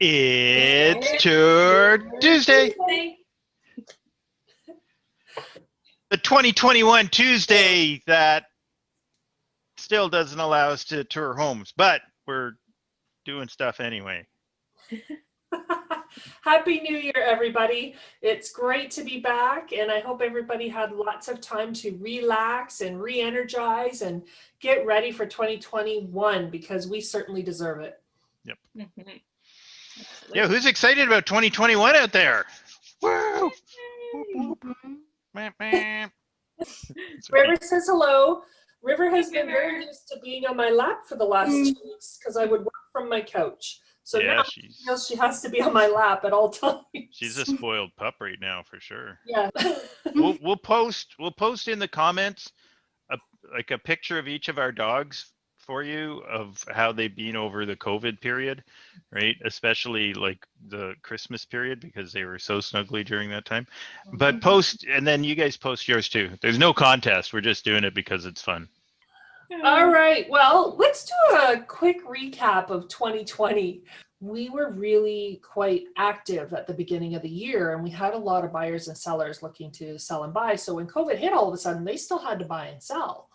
It's Tour Tuesday. The 2021 Tuesday that still doesn't allow us to tour homes, but we're doing stuff anyway. Happy New Year, everybody. It's great to be back, and I hope everybody had lots of time to relax and re-energize and get ready for 2021 because we certainly deserve it. Yep. Yeah, who's excited about 2021 out there? Woo! River says hello. River has been very used to being on my lap for the last 2 weeks because I would work from my couch. So yeah, now she feels she has to be on my lap at all times. She's a spoiled pup right now for sure. Yeah. we'll post in the comments a picture of each of our dogs for you of how they've been over the COVID period, right? Especially like the Christmas period because they were so snuggly during that time. But post, and then you guys post yours too. There's no contest. We're just doing it because it's fun. All right. Well, let's do a quick recap of 2020. We were really quite active at the beginning of the year, and we had a lot of buyers and sellers looking to sell and buy. So when COVID hit, all of a sudden, they still had to buy and sell.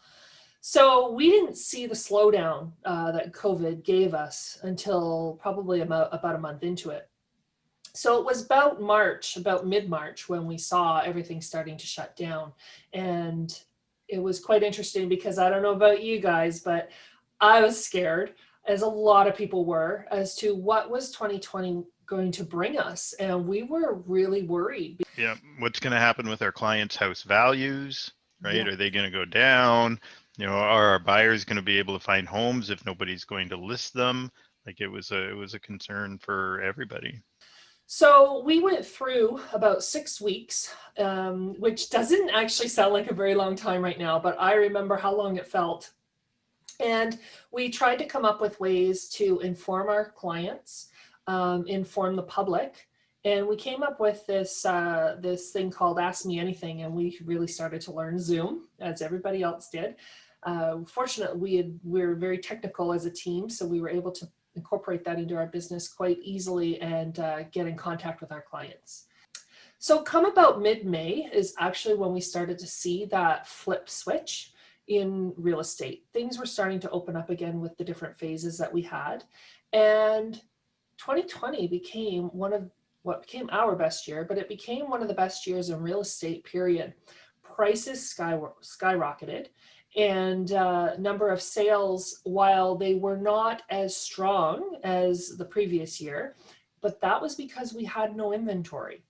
So we didn't see the slowdown that COVID gave us until probably about a month into it. So it was about mid-March, when we saw everything starting to shut down. And it was quite interesting because I don't know about you guys, but I was scared, as a lot of people were, as to what was 2020 going to bring us. And we were really worried. Yeah, what's going to happen with our clients' house values, right? Yeah. Are they going to go down? You know, are our buyers going to be able to find homes if nobody's going to list them? Like it was a concern for everybody. So we went through about 6 weeks, which doesn't actually sound like a very long time right now, but I remember how long it felt. And we tried to come up with ways to inform our clients, inform the public. And we came up with this thing called Ask Me Anything, and we really started to learn Zoom, as everybody else did. Fortunately, we were very technical as a team, so we were able to incorporate that into our business quite easily and get in contact with our clients. So come about mid-May is actually when we started to see that flip switch in real estate. Things were starting to open up again with the different phases that we had. And 2020 became what became our best year, but it became one of the best years in real estate, period. Prices skyrocketed. And number of sales, while they were not as strong as the previous year, but that was because we had no inventory.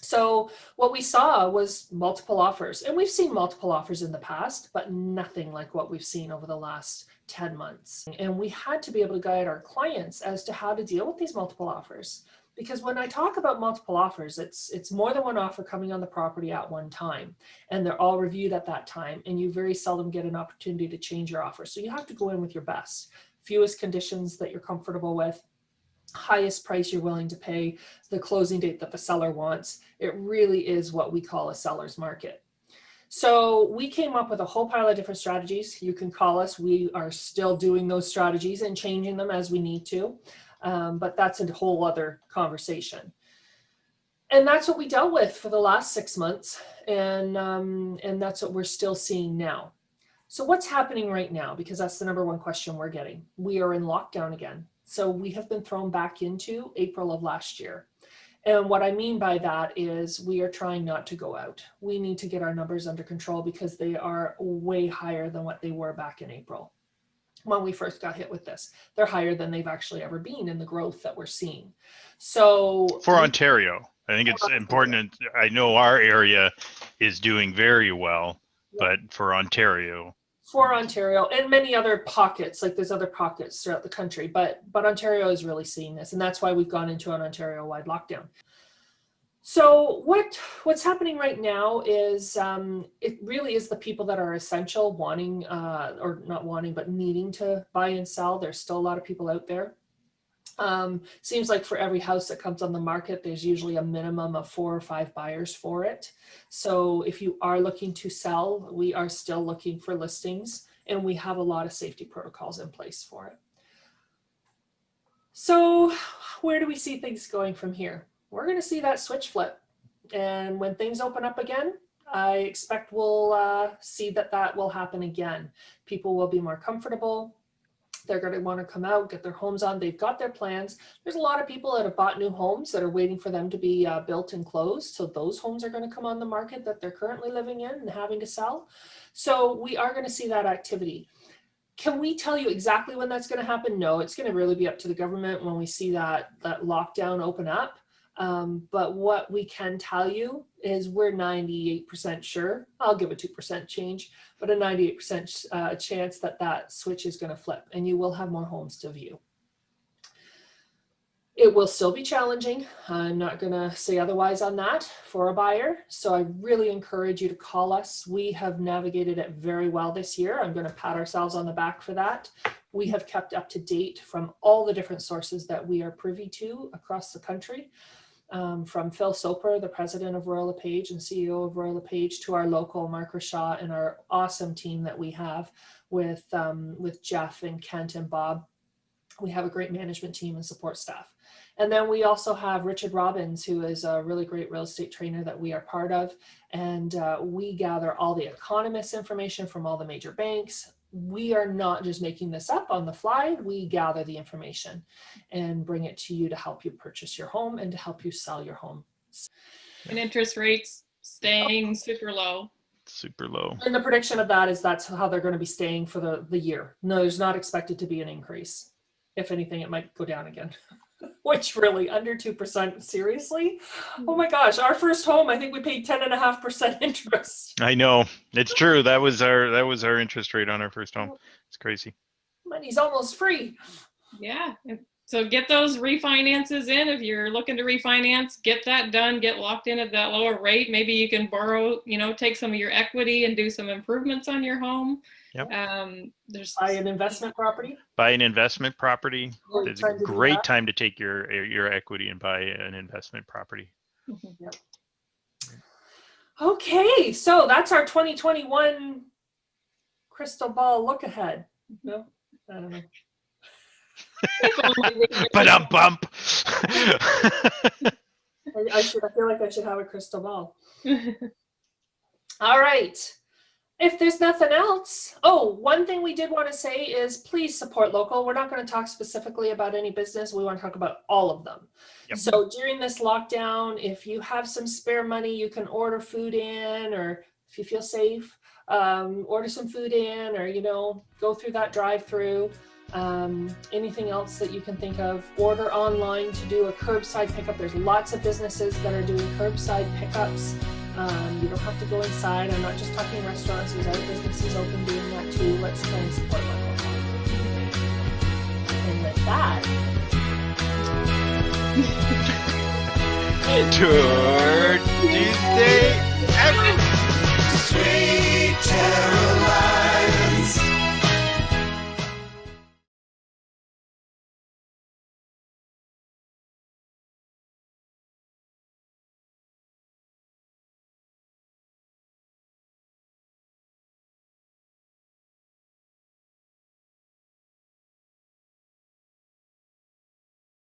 So what we saw was multiple offers, and we've seen multiple offers in the past, but nothing like what we've seen over the last 10 months. And we had to be able to guide our clients as to how to deal with these multiple offers. Because when I talk about multiple offers, it's more than one offer coming on the property at one time, and they're all reviewed at that time, and you very seldom get an opportunity to change your offer. So you have to go in with your best, fewest conditions that you're comfortable with, highest price you're willing to pay, the closing date that the seller wants. It really is what we call a seller's market. So we came up with a whole pile of different strategies. You can call us. We are still doing those strategies and changing them as we need to. But that's a whole other conversation. And that's what we dealt with for the last 6 months. And that's what we're still seeing now. So what's happening right now? Because that's the number one question we're getting. We are in lockdown again. So we have been thrown back into April of last year. And what I mean by that is we are trying not to go out. We need to get our numbers under control because they are way higher than what they were back in April when we first got hit with this. They're higher than they've actually ever been in the growth that we're seeing. So for Ontario, I think it's important. I know our area is doing very well, but for Ontario and many other pockets, like there's other pockets throughout the country, but Ontario is really seeing this, and that's why we've gone into an Ontario-wide lockdown. So what's happening right now is it really is the people that are essential, wanting or not wanting, but needing to buy and sell. There's still a lot of people out there. Seems like for every house that comes on the market, there's usually a minimum of 4 or 5 buyers for it. So if you are looking to sell, we are still looking for listings, and we have a lot of safety protocols in place for it. So where do we see things going from here? We're going to see that switch flip. And when things open up again, I expect we'll see that will happen again. People will be more comfortable. They're going to want to come out, get their homes on. They've got their plans. There's a lot of people that have bought new homes that are waiting for them to be built and closed. So those homes are going to come on the market that they're currently living in and having to sell. So we are going to see that activity. Can we tell you exactly when that's going to happen? No, it's going to really be up to the government when we see that lockdown open up. But what we can tell you is we're 98% sure, I'll give a 2% change, but a 98% chance that switch is going to flip and you will have more homes to view. It will still be challenging. I'm not going to say otherwise on that for a buyer. So I really encourage you to call us. We have navigated it very well this year. I'm going to pat ourselves on the back for that. We have kept up to date from all the different sources that we are privy to across the country. From Phil Soper, the president of Royal LePage and CEO of Royal LePage, to our local Mark Rashaw and our awesome team that we have with Jeff and Kent and Bob. We have a great management team and support staff. And then we also have Richard Robbins, who is a really great real estate trainer that we are part of. And we gather all the economists' information from all the major banks. We are not just making this up on the fly. We gather the information and bring it to you to help you purchase your home and to help you sell your home. And interest rates staying super low. Super low. And the prediction of that is that's how they're going to be staying for the year. No, there's not expected to be an increase. If anything, it might go down again. Which really, under 2%, seriously? Oh my gosh, our first home, I think we paid 10.5% interest. I know, it's true. That was our interest rate on our first home. It's crazy. Money's almost free. Yeah. So get those refinances in. If you're looking to refinance, get that done, get locked in at that lower rate. Maybe you can borrow, take some of your equity and do some improvements on your home. Yep. Buy an investment property. Buy an investment property. It's a great time to take your equity and buy an investment property. Yep. Okay, so that's our 2021 crystal ball look ahead. No, I don't know. But bump. I feel like I should have a crystal ball. All right. If there's nothing else, one thing we did want to say is please support local. We're not going to talk specifically about any business. We want to talk about all of them. Yep. So during this lockdown, if you have some spare money, you can order food in, or if you feel safe, order some food in, or, go through that drive-through. Anything else that you can think of, order online to do a curbside pickup. There's lots of businesses that are doing curbside pickups. You don't have to go inside. I'm not just talking restaurants. There's other businesses open doing that too. Let's try and support local. And with that, Tour Tuesday.